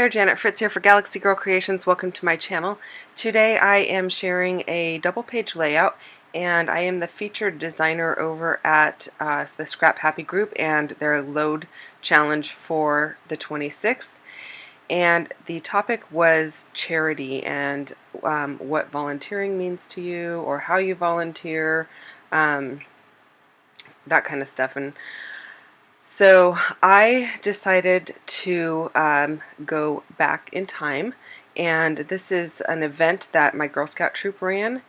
there, Janet Fritz here for Galaxy Girl Creations. Welcome to my channel. Today I am sharing a double page layout, and I am the featured designer over at the Scrap Happy group and their load challenge for the 26th. And the topic was charity and what volunteering means to you, or how you volunteer, that kind of stuff. And so I decided to go back in time, and this is an event that my Girl Scout troop ran,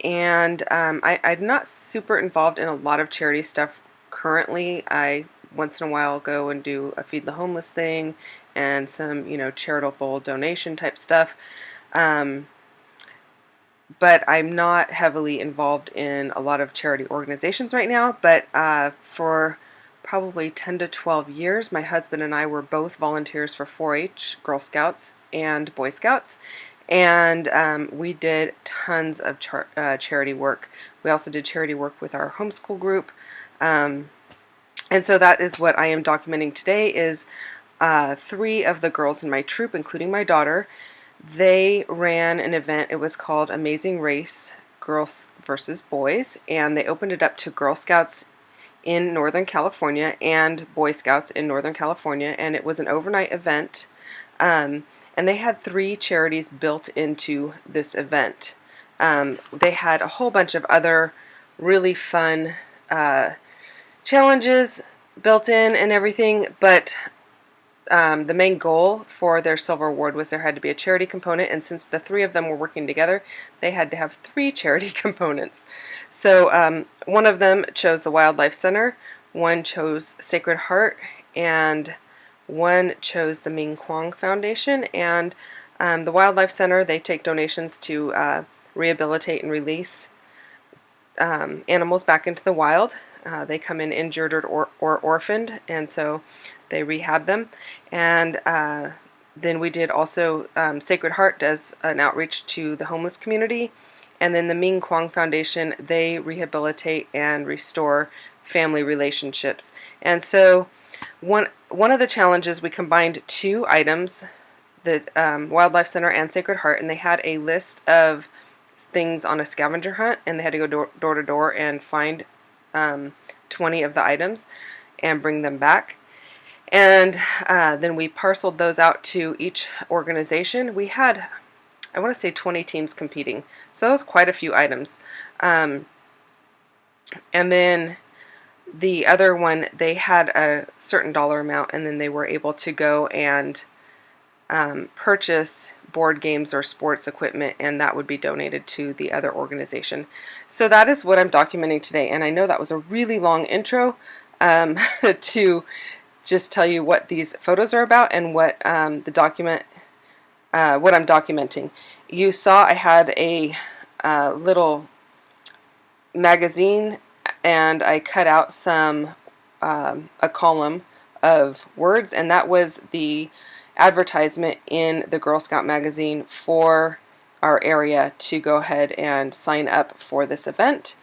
and I'm not super involved in a lot of charity stuff currently. I once in a while go and do a Feed the Homeless thing and some, charitable donation type stuff, but I'm not heavily involved in a lot of charity organizations right now. But for probably 10 to 12 years, my husband and I were both volunteers for 4-H, Girl Scouts, and Boy Scouts, and we did tons of charity work. We also did charity work with our homeschool group, and so that is what I am documenting today. Is 3 of the girls in my troop, including my daughter, they ran an event. It was called Amazing Race, Girls versus Boys, and they opened it up to Girl Scouts in Northern California and Boy Scouts in Northern California, and it was an overnight event, and they had 3 charities built into this event. They had a whole bunch of other really fun challenges built in and everything, but the main goal for their silver award was there had to be a charity component, and since the 3 of them were working together, they had to have 3 charity components. So one of them chose the Wildlife Center, one chose Sacred Heart, and one chose the Ming Kwang Foundation. And the Wildlife Center, they take donations to rehabilitate and release animals back into the wild. They come in injured or orphaned, and so they rehab them. And then we did also, Sacred Heart does an outreach to the homeless community, and then the Ming Kwang Foundation, they rehabilitate and restore family relationships. And so one of the challenges, we combined 2 items, the Wildlife Center and Sacred Heart, and they had a list of things on a scavenger hunt, and they had to go door to door and find 20 of the items and bring them back. And then we parceled those out to each organization. We had, I want to say, 20 teams competing, so that was quite a few items. And then the other one, they had a certain dollar amount, and then they were able to go and purchase board games or sports equipment, and that would be donated to the other organization. So that is what I'm documenting today, and I know that was a really long intro to just tell you what these photos are about and what what I'm documenting. You saw I had a little magazine, and I cut out some a column of words, and that was the advertisement in the Girl Scout magazine for our area to go ahead and sign up for this event.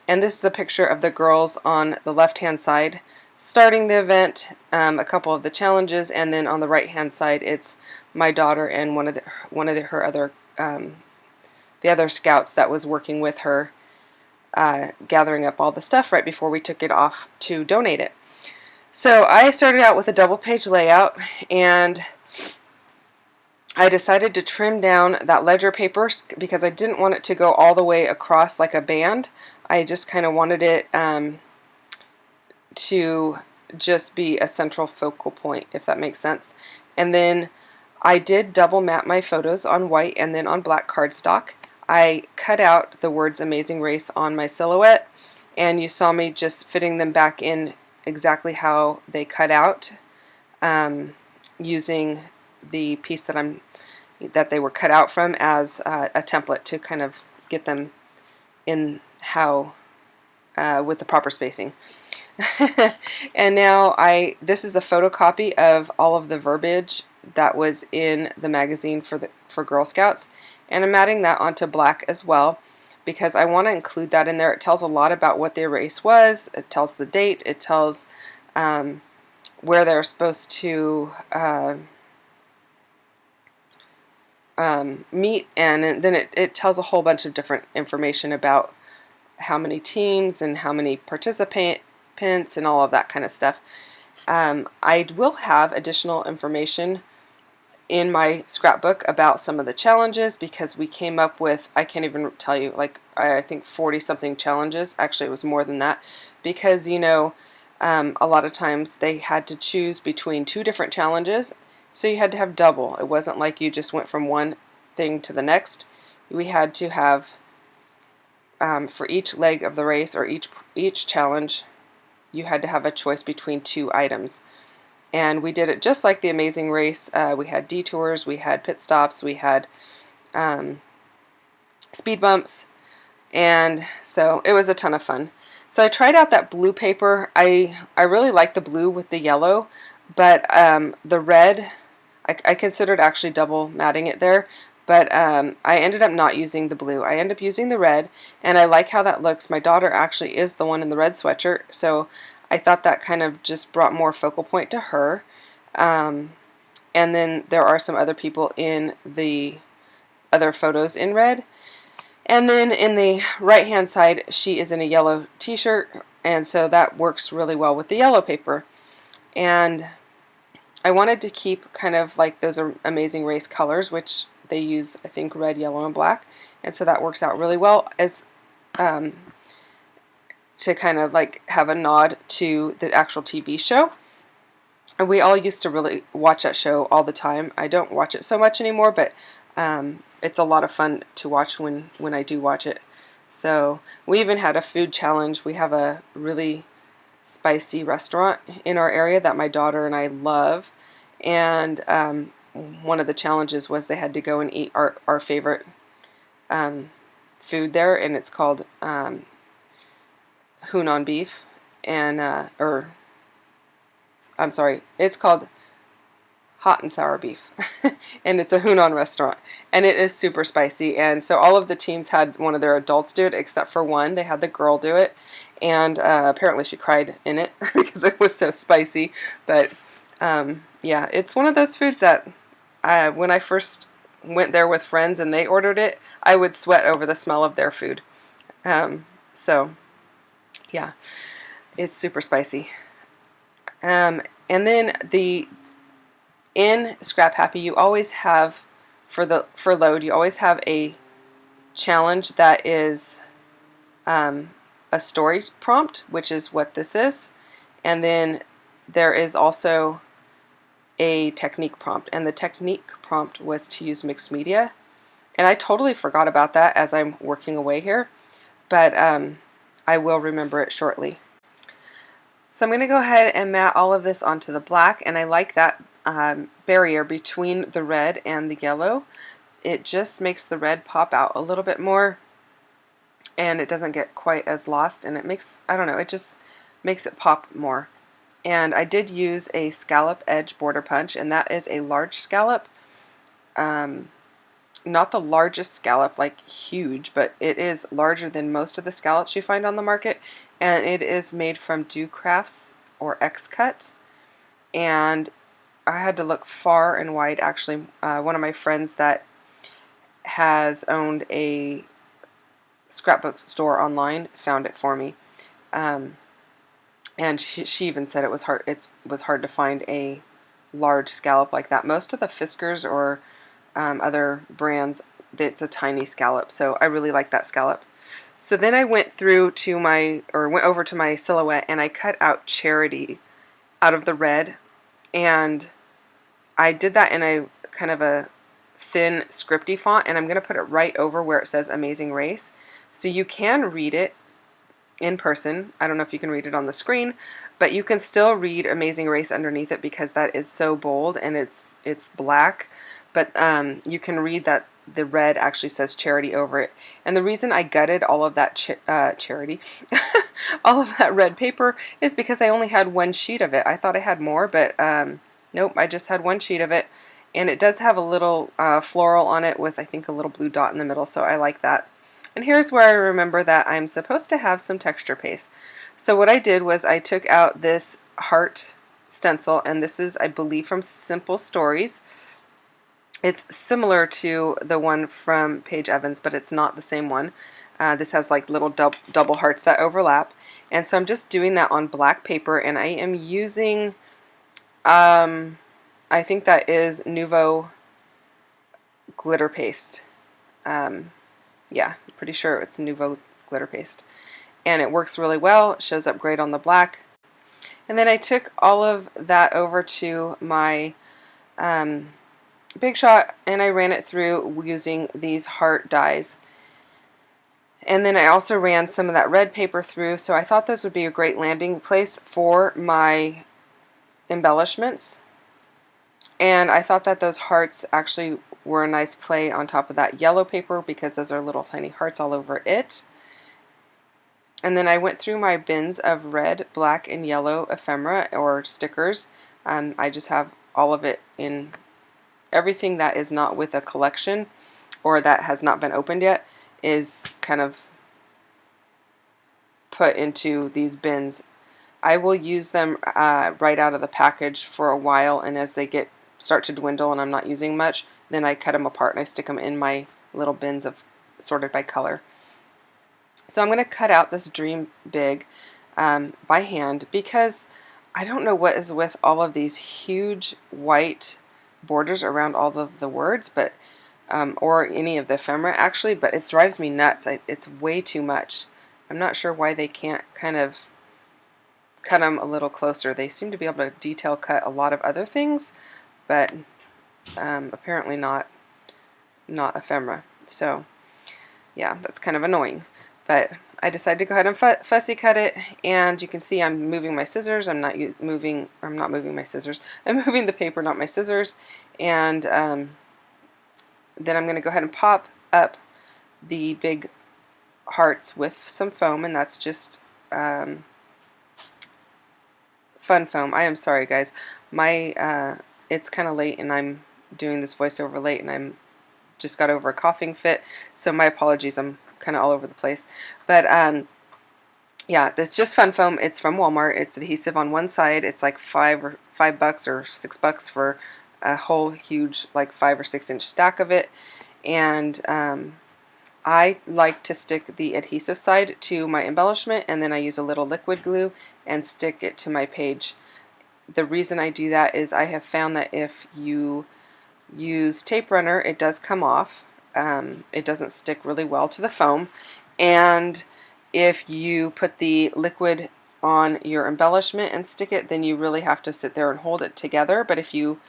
And this is a picture of the girls on the left hand side starting the event, a couple of the challenges, and then on the right hand side it's my daughter and the other scouts that was working with her, gathering up all the stuff right before we took it off to donate it. So I started out with a double page layout, and I decided to trim down that ledger paper because I didn't want it to go all the way across like a band. I just kind of wanted it to just be a central focal point, if that makes sense. And then I did double map my photos on white and then on black cardstock. I cut out the words Amazing Race on my silhouette, and you saw me just fitting them back in exactly how they cut out, using the piece that they were cut out from as a template to kind of get them in how with the proper spacing. And now this is a photocopy of all of the verbiage that was in the magazine for Girl Scouts, and I'm adding that onto black as well because I want to include that in there. It tells a lot about what the race was. It tells the date. It tells where they're supposed to meet, and then it tells a whole bunch of different information about how many teams and how many participants and all of that kind of stuff. I will have additional information in my scrapbook about some of the challenges, because we came up with, I can't even tell you, like I think 40 something challenges. Actually, it was more than that, because a lot of times they had to choose between 2 different challenges, so you had to have double. It wasn't like you just went from one thing to the next. We had to have, for each leg of the race, or each challenge, you had to have a choice between 2 items. And we did it just like the Amazing Race. We had detours, we had pit stops, we had speed bumps, and so it was a ton of fun. So I tried out that blue paper. I really like the blue with the yellow, but the red, I considered actually double matting it there, but I ended up not using the blue. I ended up using the red, and I like how that looks. My daughter actually is the one in the red sweatshirt, so I thought that kind of just brought more focal point to her. And then there are some other people in the other photos in red. And then in the right hand side, she is in a yellow t-shirt, and so that works really well with the yellow paper. And I wanted to keep kind of like those Amazing Race colors, which they use, I think, red, yellow, and black, and so that works out really well as to kind of like have a nod to the actual TV show. And we all used to really watch that show all the time. I don't watch it so much anymore, but it's a lot of fun to watch when I do watch it. So we even had a food challenge. We have a really spicy restaurant in our area that my daughter and I love, and one of the challenges was they had to go and eat our favorite food there, and it's called Hunan beef, and I'm sorry, it's called hot and sour beef, and it's a Hunan restaurant, and it is super spicy. And so all of the teams had one of their adults do it, except for one. They had the girl do it, and apparently she cried in it because it was so spicy. But yeah, it's one of those foods that when I first went there with friends and they ordered it, I would sweat over the smell of their food. So yeah, it's super spicy. And then in Scrap Happy, you always have, for load, you always have a challenge that is a story prompt, which is what this is, and then there is also a technique prompt, and the technique prompt was to use mixed media, and I totally forgot about that as I'm working away here, but I will remember it shortly. So I'm going to go ahead and mat all of this onto the black, and I like that barrier between the red and the yellow. It just makes the red pop out a little bit more, and it doesn't get quite as lost, and it makes, I don't know, it just makes it pop more. And I did use a scallop edge border punch, and that is a large scallop. Not the largest scallop, like huge, but it is larger than most of the scallops you find on the market, and it is made from Do Crafts or X-Cut. And I had to look far and wide. Actually, one of my friends that has owned a scrapbook store online found it for me, and she even said it was hard. It was hard to find a large scallop like that. Most of the Fiskars or other brands, it's a tiny scallop. So I really like that scallop. So then I went over to my silhouette, and I cut out Charity out of the red, and I did that in a kind of a thin scripty font, and I'm going to put it right over where it says Amazing Race, so you can read it in person. I don't know if you can read it on the screen, but you can still read Amazing Race underneath it because that is so bold and it's black, but you can read that the red actually says Charity over it. And the reason I gutted all of that Charity, all of that red paper, is because I only had one sheet of it. I thought I had more, but nope, I just had one sheet of it. And it does have a little floral on it with, I think, a little blue dot in the middle, so I like that. And here's where I remember that I'm supposed to have some texture paste. So what I did was I took out this heart stencil, and this is, I believe, from Simple Stories. It's similar to the one from Paige Evans, but it's not the same one. This has like little double hearts that overlap. And so I'm just doing that on black paper, and I am using, I think that is Nuvo glitter paste. Yeah, pretty sure it's Nuvo glitter paste. And it works really well. It shows up great on the black. And then I took all of that over to my Big Shot, and I ran it through using these heart dies. And then I also ran some of that red paper through, so I thought this would be a great landing place for my embellishments. And I thought that those hearts actually were a nice play on top of that yellow paper, because those are little tiny hearts all over it. And then I went through my bins of red, black, and yellow ephemera or stickers. I just have all of it in everything that is not with a collection or that has not been opened yet is kind of put into these bins. I will use them right out of the package for a while, and as they start to dwindle and I'm not using much, then I cut them apart and I stick them in my little bins of sorted by color. So I'm going to cut out this Dream Big by hand, because I don't know what is with all of these huge white borders around all of the words, but or any of the ephemera actually, but it drives me nuts. It's way too much. I'm not sure why they can't kind of cut them a little closer. They seem to be able to detail cut a lot of other things, but apparently not ephemera. So yeah, that's kind of annoying. But I decided to go ahead and fussy cut it, and you can see I'm moving my scissors. I'm not moving my scissors. I'm moving the paper, not my scissors. And then I'm going to go ahead and pop up the big hearts with some foam, and that's just fun foam. I am sorry, guys. It's kind of late, and I'm doing this voiceover late, and I'm just got over a coughing fit, so my apologies. I'm kind of all over the place, but yeah, it's just fun foam. It's from Walmart. It's adhesive on one side. It's like $5 or $6 for a whole huge like 5 or 6 inch stack of it. And I like to stick the adhesive side to my embellishment, and then I use a little liquid glue and stick it to my page. The reason I do that is I have found that if you use tape runner, it does come off. It doesn't stick really well to the foam, and if you put the liquid on your embellishment and stick it, then you really have to sit there and hold it together. But if you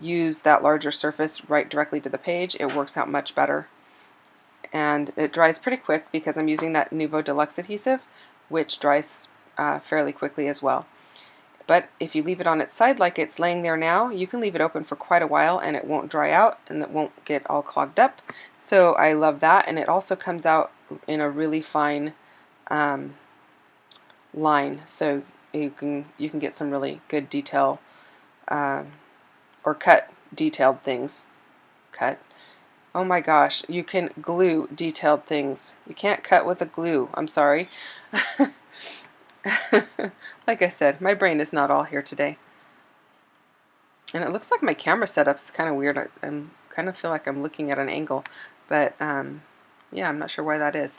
use that larger surface right directly to the page, it works out much better. And it dries pretty quick because I'm using that Nuvo Deluxe adhesive, which dries fairly quickly as well. But if you leave it on its side like it's laying there now, you can leave it open for quite a while and it won't dry out and it won't get all clogged up. So I love that, and it also comes out in a really fine line, so you can get some really good detail or cut detailed things. Oh my gosh, you can glue detailed things. You can't cut with a glue. I'm sorry. Like I said, my brain is not all here today. And it looks like my camera setup's kind of weird. I kind of feel like I'm looking at an angle, but yeah, I'm not sure why that is.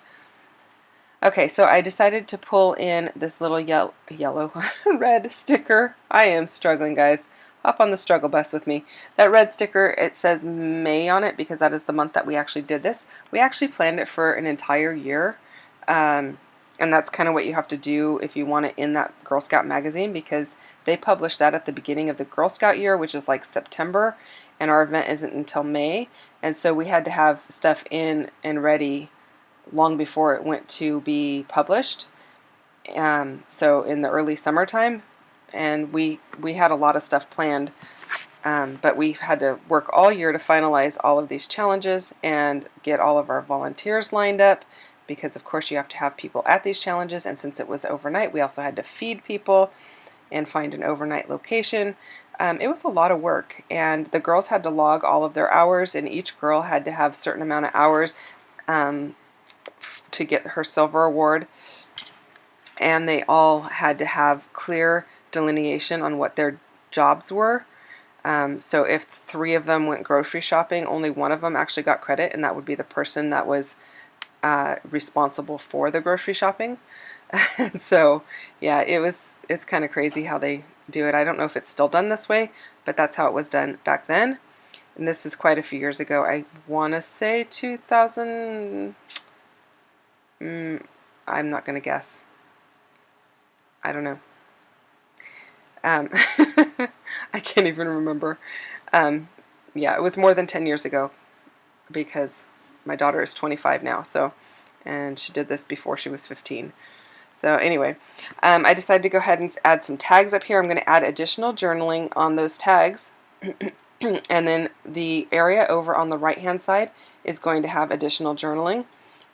Okay, so I decided to pull in this little yellow red sticker. I am struggling, guys. Hop on the struggle bus with me. That red sticker, it says May on it because that is the month that we actually did this. We actually planned it for an entire year. And that's kind of what you have to do if you want it in that Girl Scout magazine, because they publish that at the beginning of the Girl Scout year, which is like September, and our event isn't until May. And so we had to have stuff in and ready long before it went to be published. So in the early summertime, and we had a lot of stuff planned, but we had to work all year to finalize all of these challenges and get all of our volunteers lined up, because of course you have to have people at these challenges, and since it was overnight, we also had to feed people and find an overnight location. It was a lot of work, and the girls had to log all of their hours, and each girl had to have a certain amount of hours to get her silver award, and they all had to have clear delineation on what their jobs were. So if 3 of them went grocery shopping, only one of them actually got credit, and that would be the person that was responsible for the grocery shopping. So yeah, it's kind of crazy how they do it. I don't know if it's still done this way, but that's how it was done back then. And this is quite a few years ago. I want to say 2000. I'm not going to guess. I don't know. I can't even remember. Yeah, it was more than 10 years ago because my daughter is 25 now. So, and she did this before she was 15. So anyway, I decided to go ahead and add some tags up here. I'm going to add additional journaling on those tags. And then the area over on the right hand side is going to have additional journaling.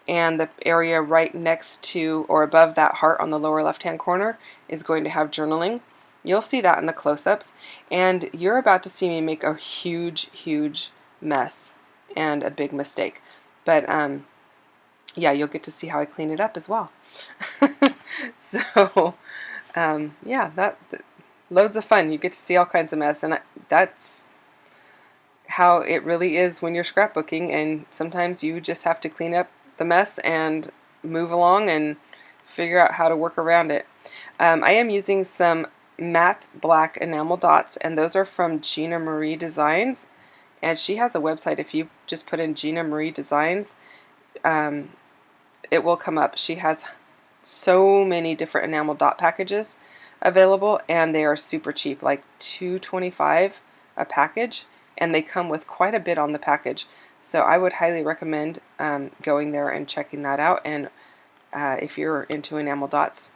And the area right next to or above that heart on the lower left hand corner is going to have journaling. You'll see that in the close-ups. And you're about to see me make a huge mess and a big mistake. But yeah, you'll get to see how I clean it up as well. So yeah, that loads of fun. You get to see all kinds of mess, and that's how it really is when you're scrapbooking, and sometimes you just have to clean up the mess and move along and figure out how to work around it. I am using some matte black enamel dots, and those are from Gina Marie Designs, and she has a website. If you just put in Gina Marie Designs, it will come up. She has so many different enamel dot packages available, and they are super cheap, like $2.25 a package, and they come with quite a bit on the package. So I would highly recommend going there and checking that out. And if you're into enamel dots,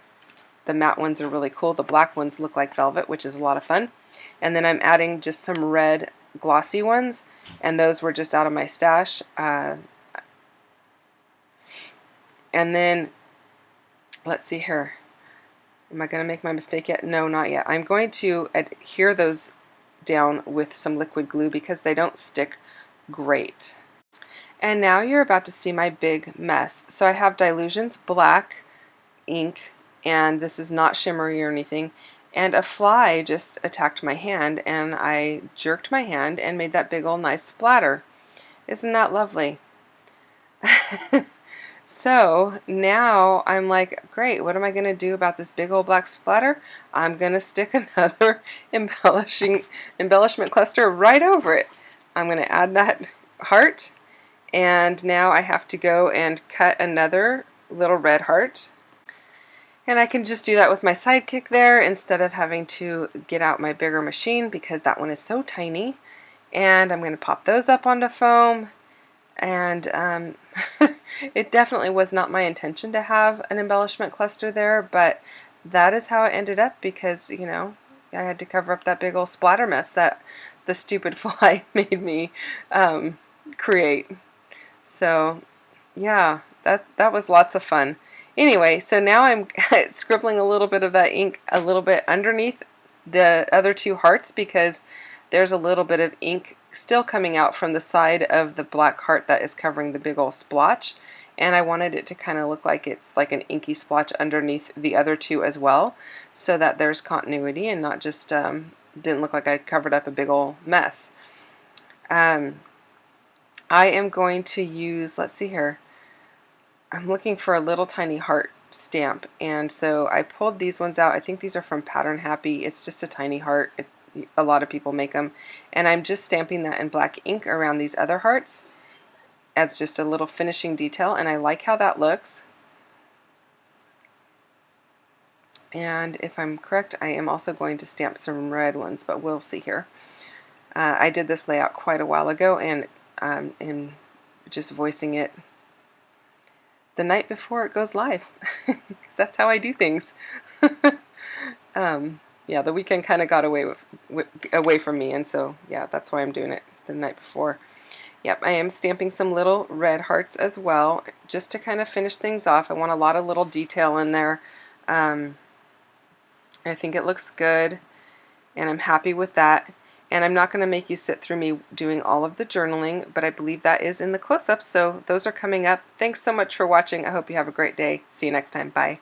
the matte ones are really cool. The black ones look like velvet, which is a lot of fun. And then I'm adding just some red glossy ones, and those were just out of my stash. And then let's see here. Am I going to make my mistake yet? No, not yet. I'm going to adhere those down with some liquid glue because they don't stick great. And now you're about to see my big mess. So I have Dylusions black ink, and this is not shimmery or anything. And a fly just attacked my hand, and I jerked my hand and made that big old nice splatter. Isn't that lovely? So now I'm like, great, what am I going to do about this big old black splatter? I'm going to stick another embellishment cluster right over it. I'm going to add that heart, and now I have to go and cut another little red heart. And I can just do that with my sidekick there instead of having to get out my bigger machine because that one is so tiny. And I'm going to pop those up onto foam. And it definitely was not my intention to have an embellishment cluster there, but that is how it ended up because, you know, I had to cover up that big old splatter mess that the stupid fly made me create. So yeah, that was lots of fun. Anyway, so now I'm scribbling a little bit of that ink a little bit underneath the other two hearts because there's a little bit of ink still coming out from the side of the black heart that is covering the big old splotch, and I wanted it to kind of look like it's like an inky splotch underneath the other two as well, so that there's continuity and not just didn't look like I covered up a big old mess. I am going to use, let's see here, I'm looking for a little tiny heart stamp, and so I pulled these ones out. I think these are from Pattern Happy. It's just a tiny heart. A lot of people make them, and I'm just stamping that in black ink around these other hearts as just a little finishing detail, and I like how that looks. And if I'm correct, I am also going to stamp some red ones, but we'll see here. I did this layout quite a while ago, and in just voicing it the night before it goes live, because that's how I do things. Yeah, the weekend kind of got away from me, and so yeah, that's why I'm doing it the night before. Yep, I am stamping some little red hearts as well, just to kind of finish things off. I want a lot of little detail in there. I think it looks good, and I'm happy with that. And I'm not going to make you sit through me doing all of the journaling, but I believe that is in the close-ups, so those are coming up. Thanks so much for watching. I hope you have a great day. See you next time. Bye.